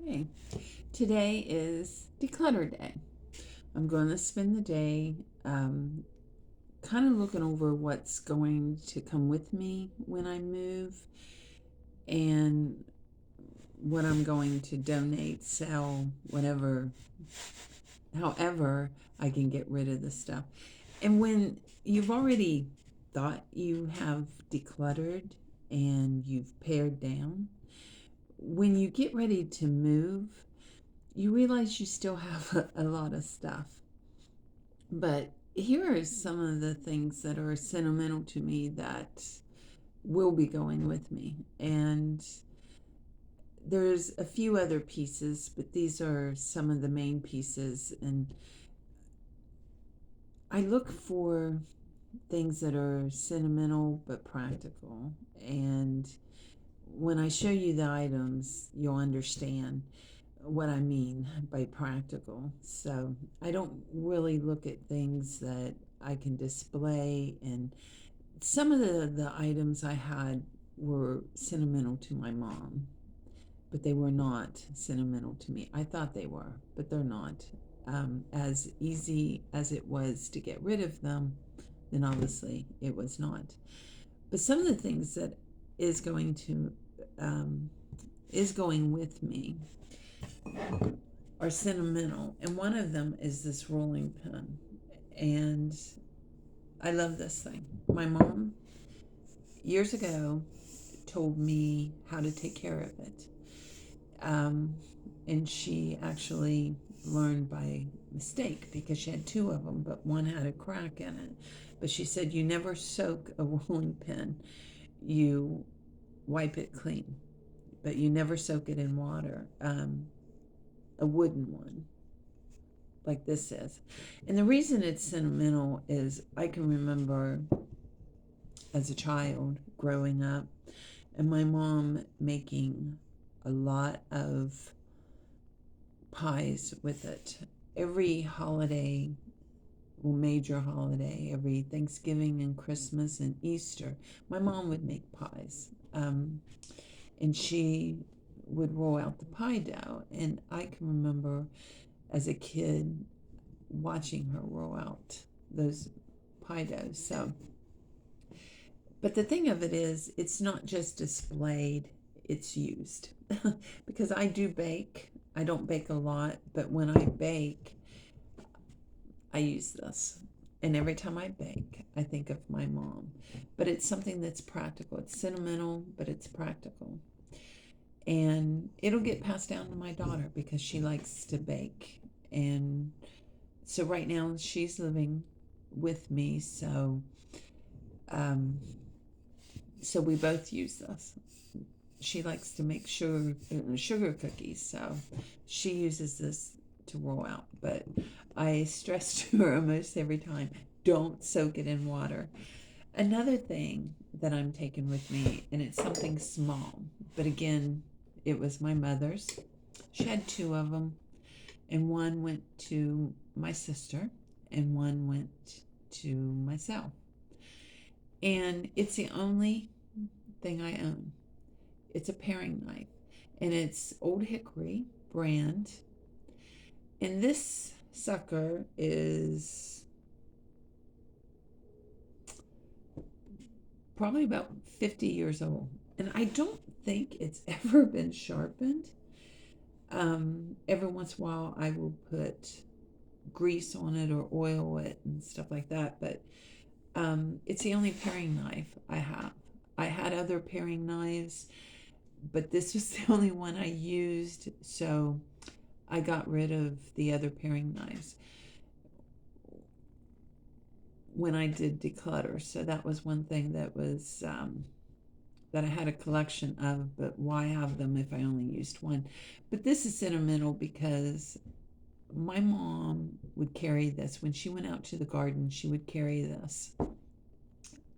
Okay, today is Declutter Day. I'm going to spend the day um, kind of looking over what's going to come with me when I move and what I'm going to donate, sell, whatever, however I can get rid of the stuff. And when you've already thought you have decluttered and you've pared down, when you get ready to move, you realize you still have a lot of stuff. But here are some of the things that are sentimental to me that will be going with me. And there's a few other pieces, but these are some of the main pieces. And I look for things that are sentimental but practical. And when I show you the items, you'll understand what I mean by practical. So I don't really look at things that I can display. And some of the items I had were sentimental to my mom, but they were not sentimental to me. I thought they were, but they're not. As easy as it was to get rid of them, then obviously it was not. But some of the things that is going to is going with me are sentimental, and one of them is this rolling pin. And I love this thing. My mom years ago told me how to take care of it. Um, and she actually learned by mistake because she had two of them, but one had a crack in it. But she said, you never soak a rolling pin, you wipe it clean, but you never soak it in water. A wooden one, like this is. And the reason it's sentimental is I can remember as a child growing up and my mom making a lot of pies with it. Every holiday, well, major holiday, every Thanksgiving and Christmas and Easter, my mom would make pies. And she would roll out the pie dough. And I can remember as a kid watching her roll out those pie doughs. So, but the thing of it is, it's not just displayed, it's used. Because I do bake. I don't bake a lot, but when I bake, I use this. And every time I bake, I think of my mom. But it's something that's practical. It's sentimental, but it's practical. And it'll get passed down to my daughter because she likes to bake. And so right now she's living with me. Um, so we both use this. She likes to make sugar cookies, so she uses this to roll out. But I stress to her almost every time, don't soak it in water. Another thing that I'm taking with me, and it's something small, but again, it was my mother's. She had two of them, and one went to my sister, and one went to myself. And it's the only thing I own. It's a paring knife, and it's Old Hickory brand. And this sucker is probably about 50 years old. And I don't think it's ever been sharpened. Every once in a while, I will put grease on it or oil it and stuff like that. But it's the only paring knife I have. I had other paring knives, but this was the only one I used. So I got rid of the other paring knives when I did declutter. So that was one thing that was that I had a collection of, but why have them if I only used one? But this is sentimental because my mom would carry this when she went out to the garden. She would carry this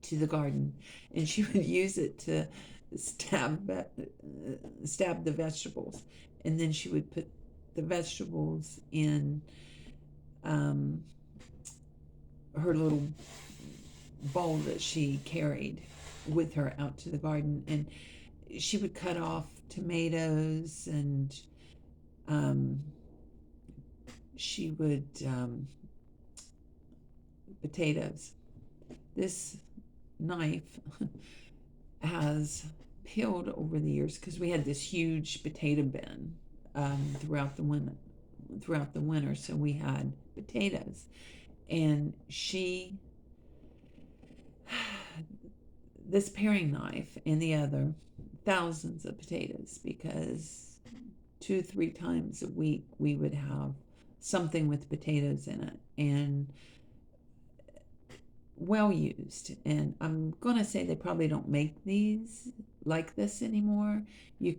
to the garden, and she would use it to stab the vegetables, and then she would put the vegetables in um, her little bowl that she carried with her out to the garden, and she would cut off tomatoes and Um, she would, potatoes. This knife has peeled over the years because we had this huge potato bin throughout the winter. Throughout the winter, so we had potatoes, and she, this paring knife and the other, thousands of potatoes, because 2 3 times a week we would have something with potatoes in it, and well used. And I'm going to say they probably don't make these like this anymore. You,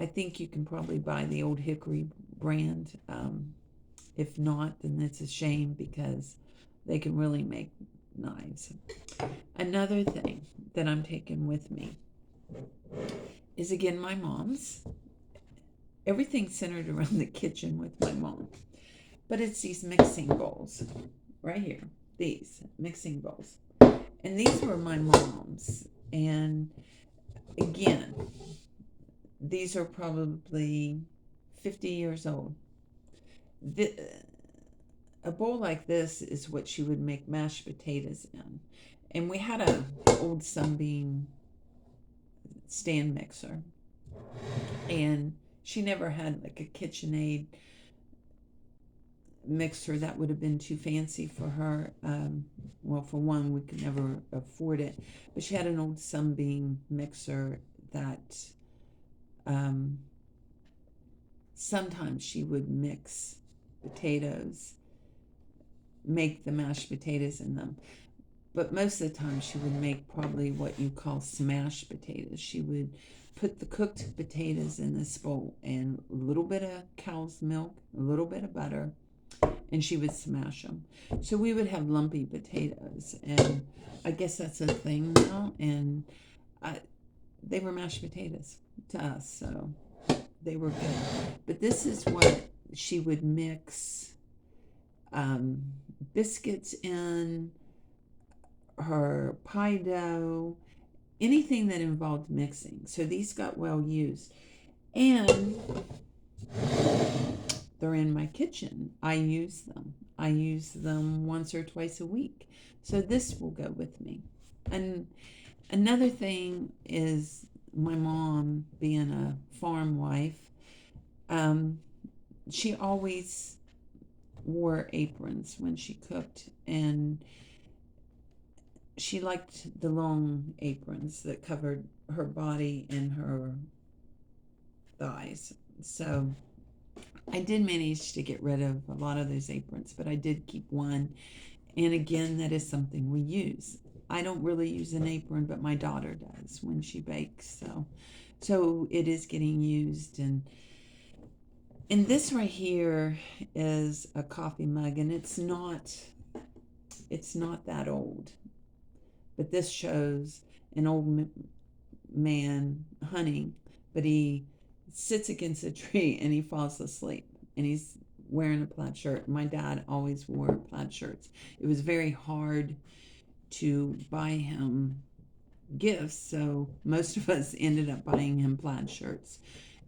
I think you can probably buy the Old Hickory brand. If not, then it's a shame because they can really make knives. Another thing that I'm taking with me is, again, my mom's. Everything's centered around the kitchen with my mom, but it's these mixing bowls right here. These mixing bowls. And these were my mom's. And again, these are probably 50 years old. The, a bowl like this is what she would make mashed potatoes in. And we had a old Sunbeam stand mixer. And she never had like a KitchenAid mixer. That would have been too fancy for her. Well, for one, we could never afford it. But she had an old Sunbeam mixer that sometimes she would mix potatoes, make the mashed potatoes in them. But most of the time she would make probably what you call smashed potatoes. She would put the cooked potatoes in this bowl and a little bit of cow's milk, a little bit of butter, and she would smash them. So we would have lumpy potatoes, and I guess that's a thing now. And they were mashed potatoes to us, so they were good. But this is what she would mix biscuits in, her pie dough, anything that involved mixing. So these got well used. And they're in my kitchen. I use them. I use them once or twice a week. So this will go with me. And another thing is, my mom, being a farm wife, she always wore aprons when she cooked, and she liked the long aprons that covered her body and her thighs. So I did manage to get rid of a lot of those aprons, but I did keep one. And again, that is something we use. I don't really use an apron, but my daughter does when she bakes. So it is getting used. And this right here is a coffee mug, and it's not that old. But this shows an old man hunting, but he sits against a tree and he falls asleep, and he's wearing a plaid shirt. My dad always wore plaid shirts. It was very hard to buy him gifts, so most of us ended up buying him plaid shirts.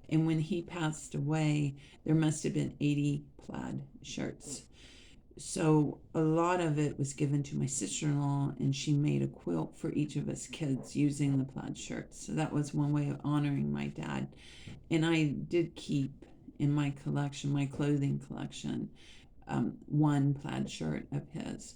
And when he passed away, there must have been 80 plaid shirts. So a lot of it was given to my sister-in-law, and she made a quilt for each of us kids using the plaid shirts. So that was one way of honoring my dad. And I did keep in my collection, my clothing collection, one plaid shirt of his.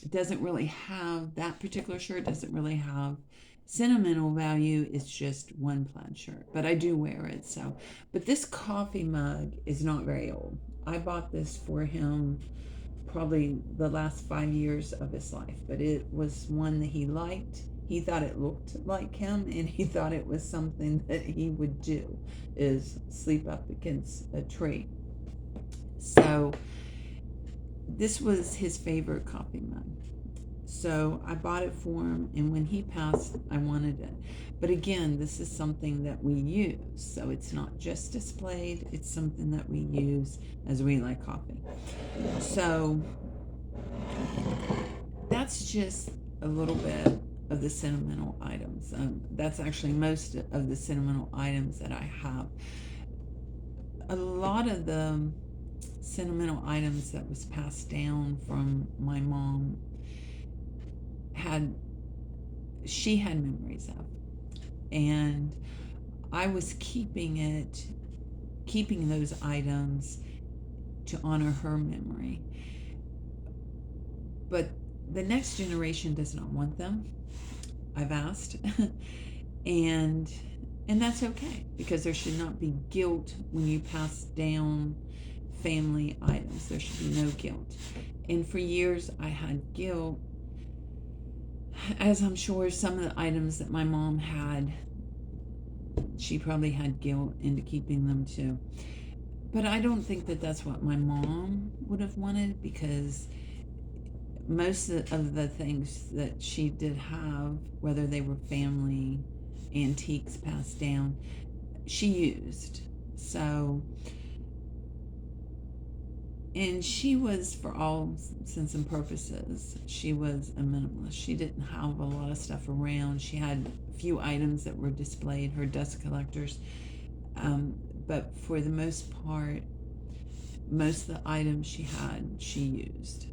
Doesn't really have, that particular shirt doesn't really have sentimental value. It's just one plaid shirt, but I do wear it. So, but this coffee mug is not very old. I bought this for him probably the last 5 years of his life, but it was one that he liked. He thought it looked like him, and he thought it was something that he would do, is sleep up against a tree. So this was his favorite coffee mug. So I bought it for him, and when he passed, I wanted it. But again, this is something that we use. So it's not just displayed, it's something that we use as we like coffee. So that's just a little bit of the sentimental items. That's actually most of the sentimental items that I have. A lot of the sentimental items that was passed down from my mom had she had memories of, and I was keeping those items to honor her memory. But the next generation does not want them. I've asked. and and that's okay, because there should not be guilt when you pass down family items. There should be no guilt. And for years I had guilt, as I'm sure some of the items that my mom had, she probably had guilt into keeping them too. But I don't think that that's what my mom would have wanted, because most of the things that she did have, whether they were family antiques passed down, she used. So, and she was, for all intents and purposes, she was a minimalist. She didn't have a lot of stuff around. She had a few items that were displayed, her dust collectors. But for the most part, most of the items she had, she used.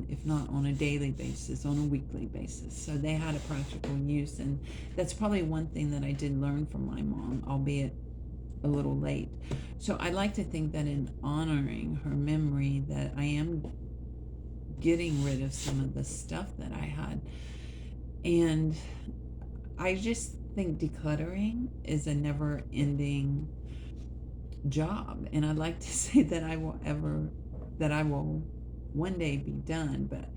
If not on a daily basis, on a weekly basis. So they had a practical use, and that's probably one thing that I did learn from my mom, albeit a little late. So I like to think that in honoring her memory, that I am getting rid of some of the stuff that I had. And I just think decluttering is a never-ending job, and I'd like to say that I will one day be done, but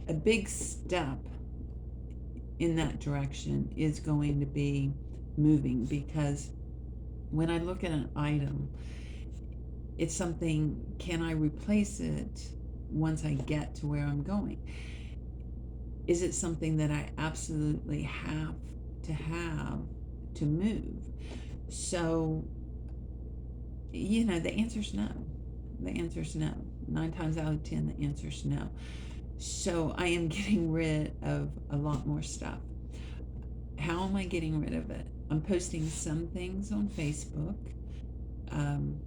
a big step in that direction is going to be moving, because when I look at an item, it's something, can I replace it once I get to where I'm going? Is it something that I absolutely have to move? So, the answer's no. The answer's no. 9 times out of 10, the answer's no. So I am getting rid of a lot more stuff. How am I getting rid of it? I'm posting some things on Facebook, on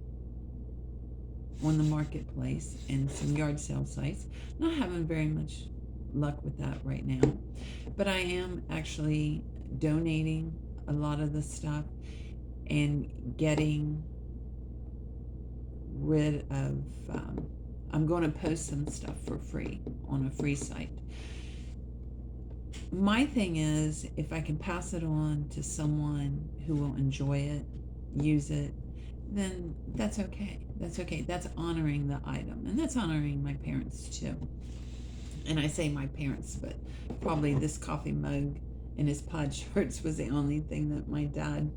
the marketplace, and some yard sale sites. Not having very much luck with that right now, but I am actually donating a lot of the stuff and getting rid of, I'm going to post some stuff for free on a free site. My thing is, if I can pass it on to someone who will enjoy it, use it, then that's okay. That's okay. That's honoring the item, and that's honoring my parents too. And I say my parents, but probably this coffee mug and his pod shorts was the only thing that my dad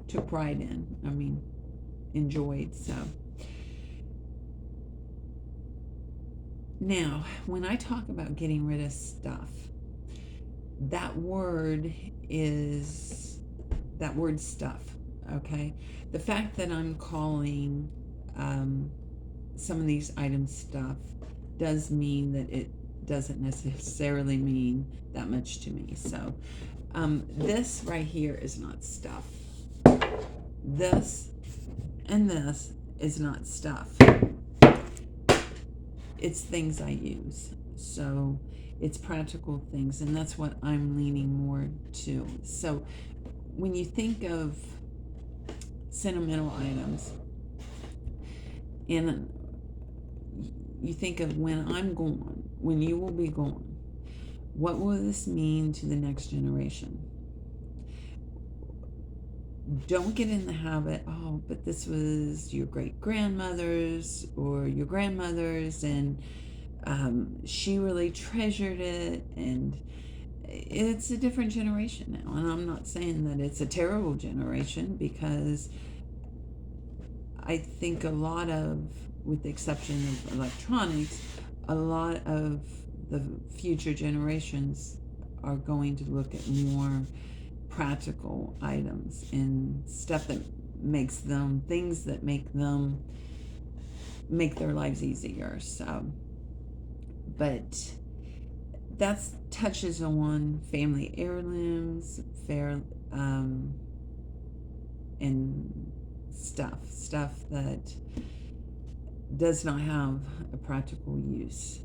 took pride in. I mean, enjoyed. So now, when I talk about getting rid of stuff, that word stuff. Okay, the fact that I'm calling some of these items stuff does mean that it doesn't necessarily mean that much to me. So this right here is not stuff. This and this is not stuff. It's things I use. So it's practical things, and that's what I'm leaning more to. So when you think of sentimental items, and you think of when I'm gone, when you will be gone, what will this mean to the next generation? Don't get in the habit, oh, but this was your great grandmother's or your grandmother's, and she really treasured it, and it's a different generation now. And I'm not saying that it's a terrible generation, because I think a lot of, with the exception of electronics, a lot of the future generations are going to look at more practical items and stuff that makes them, things that make them, make their lives easier. So, but that touches on family heirlooms, fair, um, and stuff that does not have a practical use.